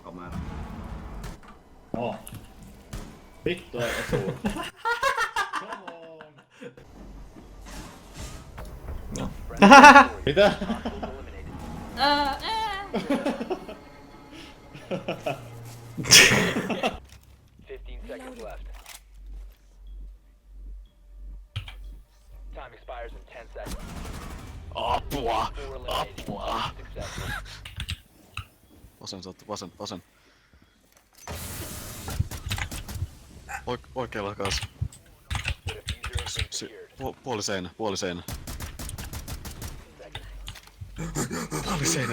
kamera. Oh. Vittu ei osuu. Come on. No. Mitä? 15 seconds left. Time expires in 10 seconds. Apua! Four eliminated. Apua! Successful. Vasen sattu, vasen. Oikealla kanssa. The diffuser has been secured. Puoli seinä. Puoli seinä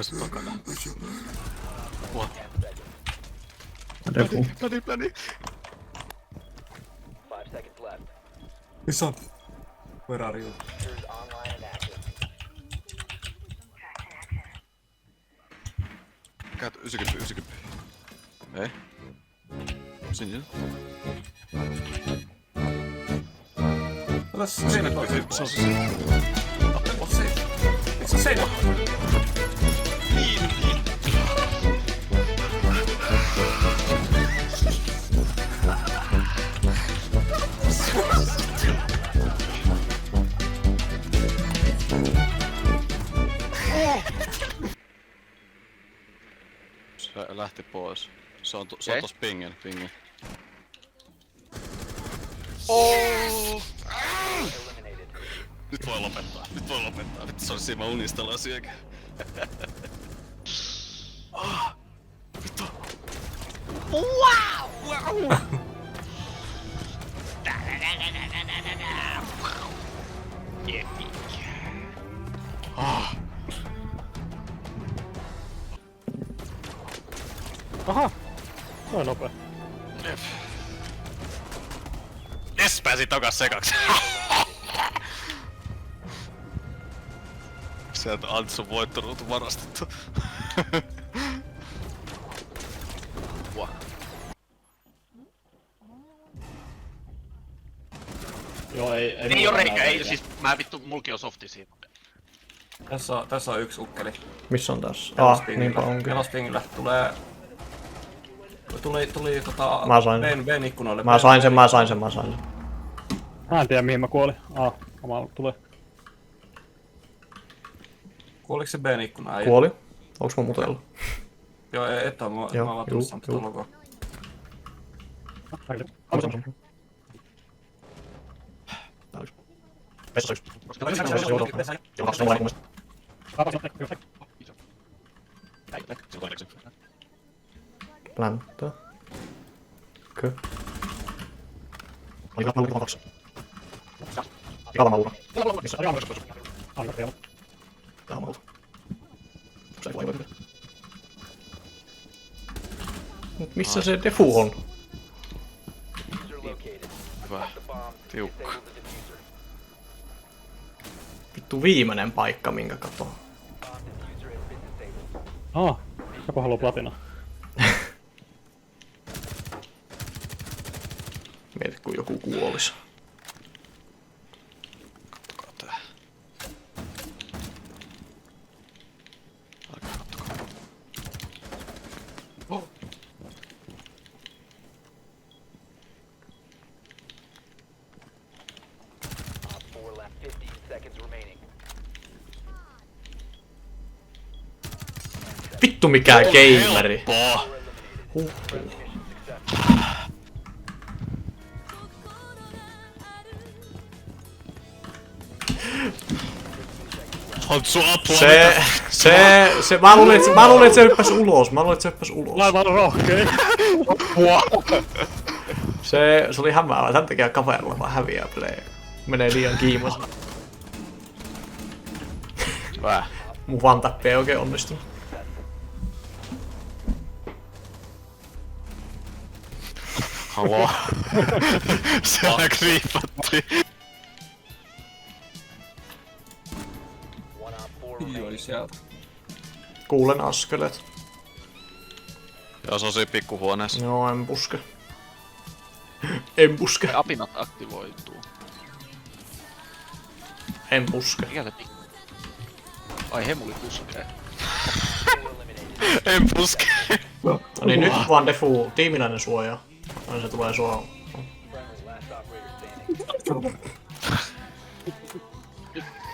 sun takana. What? 10 seconds. Pläni. 5 seconds left. Missä on? Where are you? Diffuser is online and active. Käyt 90. Ei. Sinne. Ota se seinä toiseen. Se on se seinä. Ota se. Eikö se seinä? Se lähti pois. Se on tos pingin. Eliminated. Nyt voi lopettaa. Vittu se oli siinä unistella asiakin. Vittu. Wow! Aha! Se on nopea. Yes, pääsi takas sekaksi. Sieltä Antsun voittoruutu varastettu. Joo, ei Ei oo reikä, ei siis mä vittu, mulki on softi siinä. Tässä on yksi ukkeli. Missä on tässä? Nelospingillä. Niinpä onkin. Nelospingillä. Tuli Mä sain. Ben ikkunoille. Mä sain sen. Mä en tiedä mihin mä kuolin. Oma tulee. Kuoliko se Ben ikkuna? Ei. Kuoli. Onks mä mutella? Joo, et oo. Mä Joo, vaan juu, tussaan tätä logoa. Plänttää. Kö? Oli kalma kaksi. Kalma uura. Missä? Kalma uura. Se ei voi. Missä se defu on? Diffuser located. Hyvä. The bomb. Tiukka. Disable the diffuser. Vittu viimeinen paikka minkä katoo. Bomb diffuser has been disabled. Joku haluu platina. Mieti kun joku kuolis. Kattokaa tää. Kattokaa. Op 4 left. 15 seconds remaining. Vittu mikä gameri. Helppoa! Mission successful. Hantsu apua! Mä luulin, että se hyppäs ulos. Laiva on rohkei. Se oli hämäävää. Tän takia kaverilla vaan häviää play. Menee liian kiimas. Hyvä. Mun one-tappi ei oikein onnistunut. Haloo. Siellä kriipatti. One op 4 Hioi remaining. sieltä. Kuulen askeleet. Joo, se on siinä pikkuhuoneessa. Joo, en puske. Apinat aktivoituu. En puske. Mikä se pikku? Ai hemuli puskee. Four eliminated. En puske. No niin, nyt vaan Defu tiimiläinen suoja. Aina se tulee sua. Friendly, last operator standing.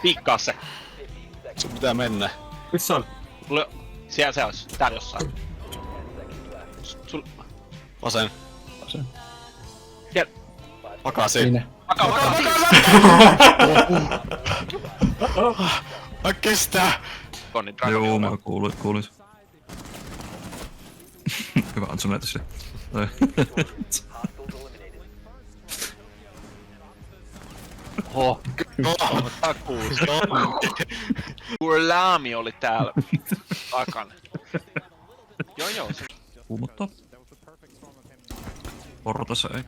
Piikkaa se. 15 seconds. Sun pitää mennä. Missä on? Siellä se olisi. Täällä jossain. 10 seconds left. Sul... Vasen. Siellä. Makasi. Makaa. Mä kestää. Connin Dragon. Joo, mä kuulis. Hyvä, on sun näytös. Hostiles eliminated. Oho. Takuus. Kurlaami oli täällä takana. Joo, se. Kuumottaa. Portassa ei.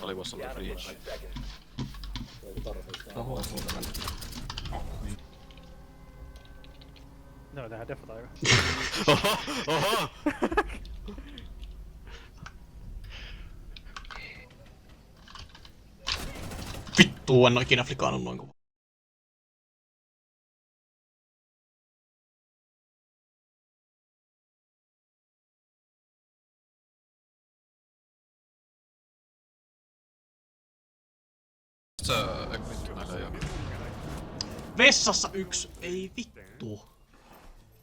Oli voisi olla Down to reach. 15 seconds. No, tehdään defata aika. Oho! Vittu, en oo ikinä flikaannut noin kovaa. Vessassa yksi, ei vittu.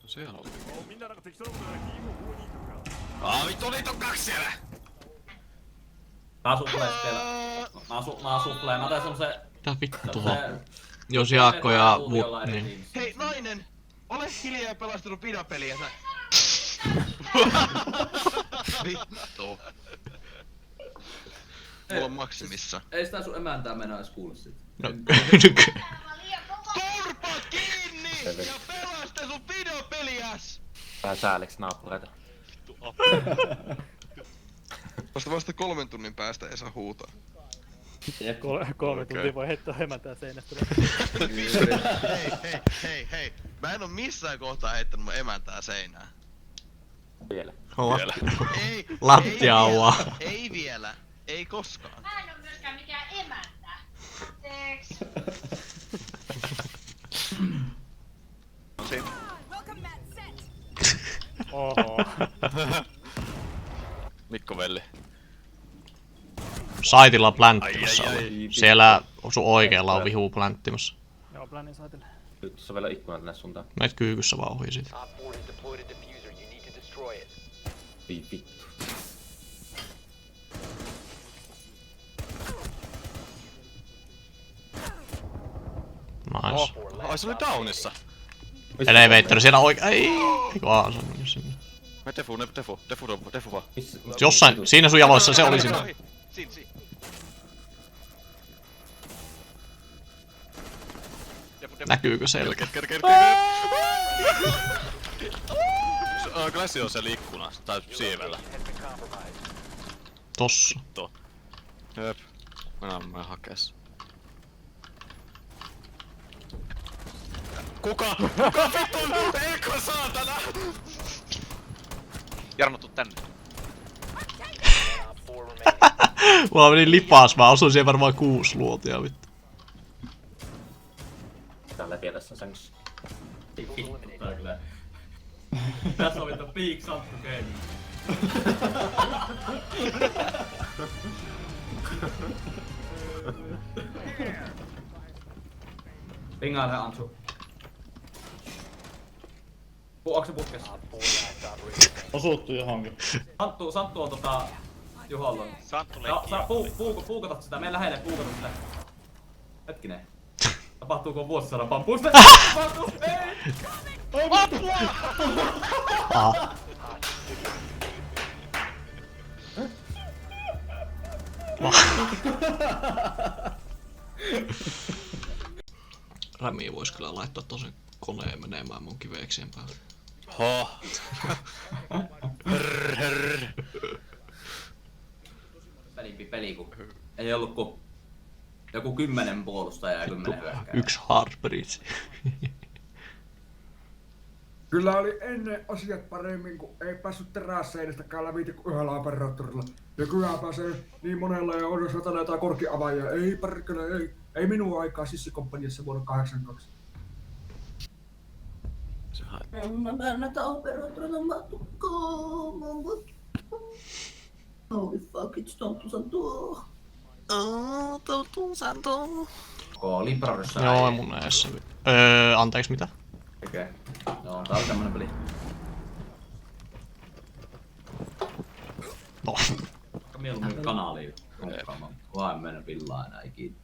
Sehän oli. Vittu niitä on 2 siellä! Mä supleen vielä. Mä supleen. Mä otan semmosen... Mitä vittua? Jos Jaakko ja Wood, niin... Hei, nainen! Ole hiljaa ja pelastanut pidapeliä sä. Vittu. Mulla on maksimissa. Ei sitä sun emäntää mennä edes kuule siitä. No, Turpa kiinni! Ja pelasta sun pidapeliäs! Vähän sääliksi naapureita. Vasta 3 tunnin päästä ei saa huutaa. Kolme tuntia voi heittää emäntää seinästä. Hei. Mä en oo missään kohtaa heittänyt mun emäntää seinään. Vielä. Ei. Lattiaua. Ei vielä. Ei koskaan. Mä en oo myöskään mikään emäntä. Teeks? Oho. Mikko Velli. Saitilla plänttimässä oli. Siellä sun oikealla on vihu plänttimässä. Joo, planin saatille. Nyt tuossa on vielä ikkuna tänne suuntaan. Meet kyykyssä vaan ohi siitä. Op 4 has deployed a diffuser. You need to destroy it. Vittu. Nice. Ai se oli downissa. Elevator siellä ei. Eikö se on mennyt sinne. Me defu vaan. Jossain, siinä sun jaloissa se oli siinä. Siin. Näkyykö se? Kerkeä. Klassi on siellä ikkunassa, tai siivellä. Has been compromised. Tossa. Jep. Mä hakee sen. Kuka vittu? Eikö saatana? Jarno, tuu tänne. Op 4 remaining. Mulla meni lipas, mä osuin siihen varmaan 6 luotia vittu. Tällä pielessä sängyssä. Eliminated. Tässä on vittu peak sattu game. Pingaan se Antsu. Onko se putkessa? Op 4 last operator standing. Osuuttu johonkin. Santtu on Juholla. Santtu Sä leikkiä. puukotat sitä, mene lähelle puukotat sitä. Hetkinen. Tapahtuuko vuosisadan pampusta? Tapahtuu! Ei! Rämiä vois kyllä laittaa tosen koneen menemään mun kiveeksien päälle. Pelimpi peli, kun ei ollut ku joku 10 puolustajaa ja 10 hyökkääjää. Yksi Heartbreach. Kyllä oli ennen asiat paremmin, kun ei päässyt terässeinästäkään läpi kuin yhdellä operaattorilla. Nykyään pääsee niin monella ja on satana jotain korkeavaajia. Ei perkele, ei. Ei minun aikaa Sissikomppaniassa vuonna 82. Mä näitä operaattoreita matukkoon. Holy fuck, it's Tontu Santo. Tontu Santo. Librarissa Joo, mun eessä. Anteeksi, mitä? Okei. Joo, tää oli tämmönen peli. No. Mieluummin kanaliin konkkaamaan. Vaan mennä villaan enää ikinä.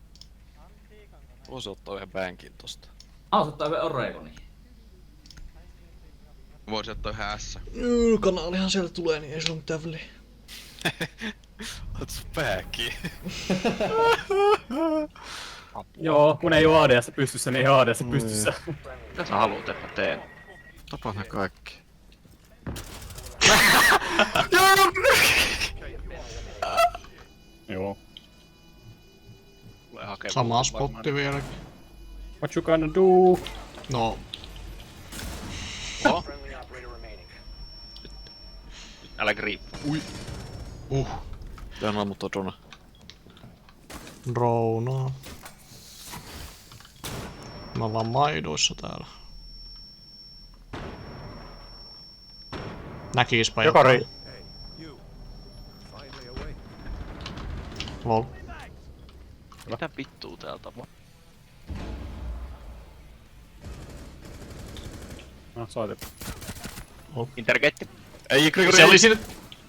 Voisi ottaa yhden bänkin tosta. Se ottaa yhden Oregoni. Voisi ottaa yhden S. Kanaalihan sieltä tulee, niin ei se oo mitään väliä. Oot bänkin. Joo, kun ei oo ADS pystyssä, niin ei oo ADS pystyssä. Mitä sä haluut, että mä teen? Tapaa ne kaikki. Joo. Tulee hakemaan. Sama spotti vieläkin. What you gonna do? No, Friendly operator remaining. Älä griippu. Tää on ammuttua drona. drownaa. Me ollaan maidoissa täällä. Näkispä Jokari. Lol. Mitä vittuu täältä vaan? No, soitin. Intergetti. Ei, Grigori! Se oli siinä...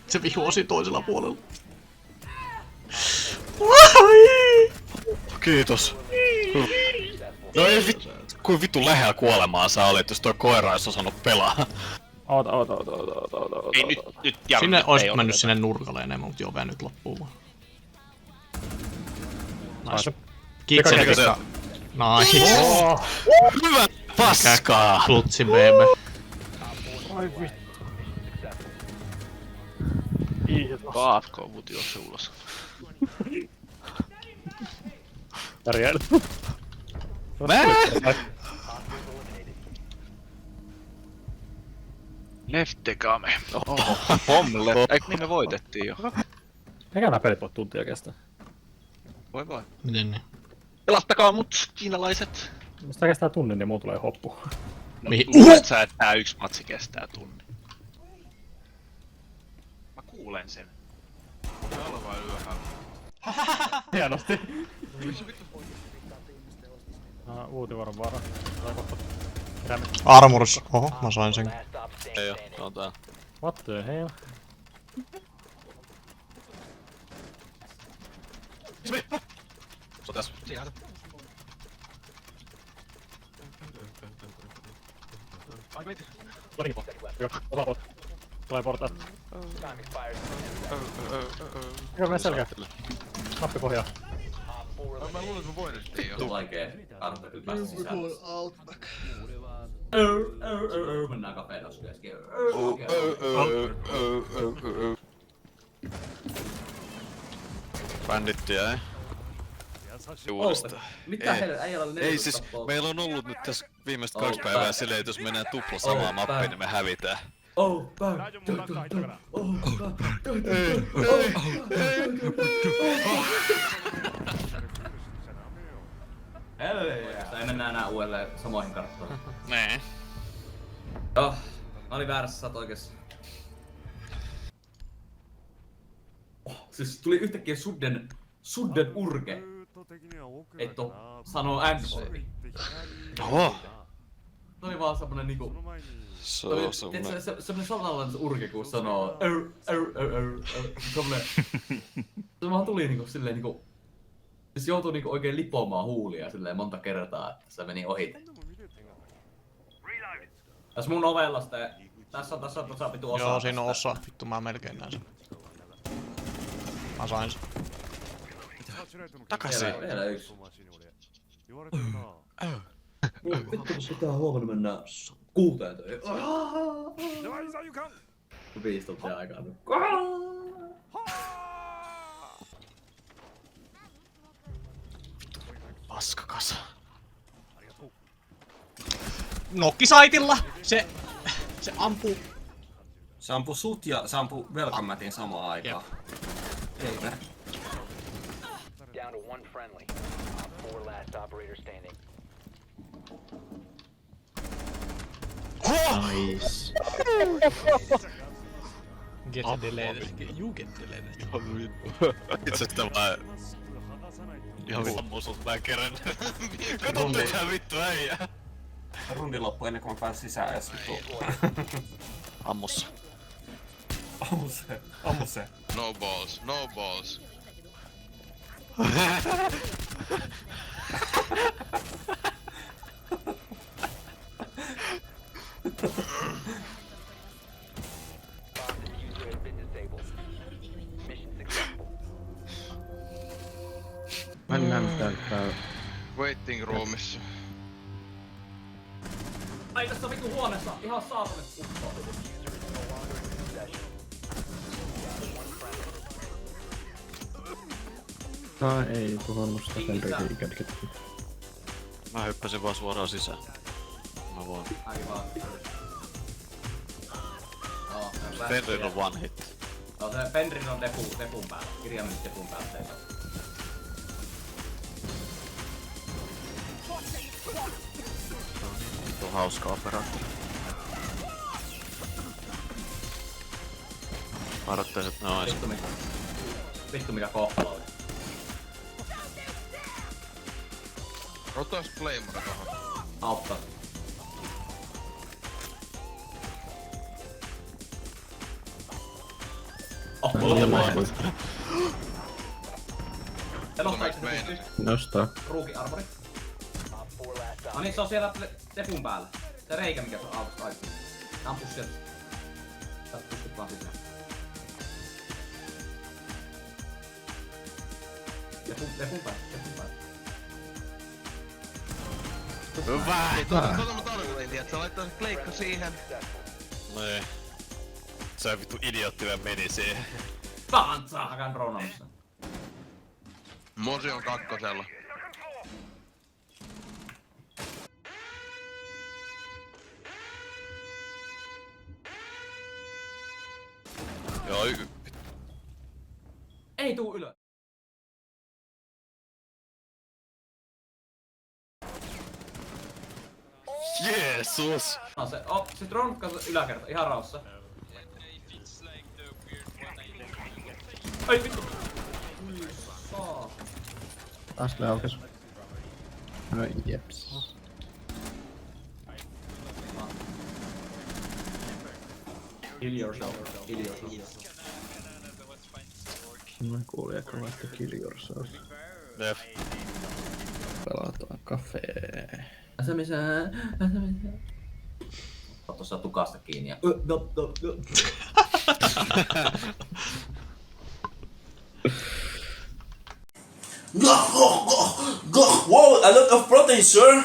Se vihuosi toisella puolella. Kiitos. No ei vittu. Kuin vittu lähellä kuolemaa sä olit, jos toi koira olisi osannut pelaa. Oota. Ei nyt jarru. Sinne ois mennyt sinne nurkalle enemmän, mut joo, nyt loppuu vaan. Nice. Kitsenistä. Nice. Hyvä paskaa! Klutsi bebe. Ai vittu. Kaatko mut jos se ulos. Järjellä. Leftekame. Pomle. Eikö niin me voitettiin jo? Eikä nää pelit voi tuntia kestää. Voi. Miten niin? Pelastakaa mut, kiinalaiset. Jos tää kestää tunnin, niin muu tulee hoppu. Mihin? Luulet sä, että tää yksi matsi kestää tunnin? Mä kuulen sen. Hienosti. Uutivuoron vara. Tai kohta. Armors. Oho, mä sain sen. Last stop Ei oo, standing. tää on tää. What the hell? Se on tässä. Sieltä. Tulee portaat. Time expires. Mikä mene selkeä? Nappi pohjaa. Mä luulen, että mä voitettiin jo. Vaikee kartta kyllä päästä sisälle. Mennään kafeenosku äsken. Bändittiä, ei? Uudestaan. Mitä heillä äijällä oli 14 Ei siis, tappoa? meillä on ollut nyt tässä viimeiset 2 päivää silleen, että jos mennään tupla samaa mappia, niin me hävitään. Oh, bang. Ei mennä enää uudelleen samoihin karttoihin. Nee. Joo, mä olin väärässä, sä oot oikeassa. Siis tuli yhtäkkiä sudden urge. Et oo sanoo MC. Oho! Se oli vaan semmonen niinku... Se on semmonen... Semmonen samanlainen urge kun sanoo... Semmonen... Se vaan tuli niinku silleen niinku... Siis joutui niinku oikein lipomaan huulia silleen monta kertaa, että se meni ohi. Tässä mun ovella sitten... Tässä on vitu osa. Joo, siinä on osa. Vittu, mä melkein näin sen. Mä sain sen. Takaisin! Vielä yksi. Vittu, kun pitää huomenna mennä 6 töihin. 5 tuntia aikaa. Paskakasa. Nokkisaitilla! Se ampuu. Se ampuu sut ja se ampuu velkamätin samaan aikaan. Eikä. Down to one friendly. Op 4 last operator standing. Nice. Get a delay. You get delay. Itse sitä vaan... Ihan ammuu sut mä kerran. Kato mitään vittu äijää. Rundi loppui ennen kuin mä pääsin sisään edes vittu. Ammussa. Ammu se. No balls, no balls. User has been disabled. Mission successful. Mennään täältä. Waiting roomissa. Ai tässä vitu huoneessa, ihan saatanessa ukkoa. Tää ei tuhannut sitä Fenrikin kätketty. Mä hyppäsin vaan suoraan sisään. Mä voin. Aivan. Fenrir on one hit. No se Fenrir on tepun päällä. Kirjaimellisesti tepun päällä seisoo. Vittu hauska operaatio. Odottaisin, että ne ois. Vittu mikä kohtalo oli. Otas Claymore tohon. Auttaa. Oh, mulla on mahdollinen. Se nostaa itse asiassa Nostaa. ruukin armori. No niin, se on siellä tepun päällä. Se reikä mikä se on aavasta aikaisemmin. Ampus sieltä. Sä pystyt vaan sisään. Tepun päällä. Hyvä! Tota mä tarkoitin, tiiät, sä laittaa se kleikka siihen. Niin. Se vittu idiootti vielä meni siihen. Tahansa! Hakan droonamassa. Mosi on kakkosella. Joo, Ei tuu ylös. Jeesus! No se drone kanssa yläkerta, ihan rauhassa. Ai vittu! Saa. Taas laukas. No jeps. Kill yourself. Kill yourself. Mä kuulin aika laittaa kill yourself. Jep. Pelataan kafee. Äsämisää. Ota tossa tukasta kiinni ja... Wow, a lot of protein, sir.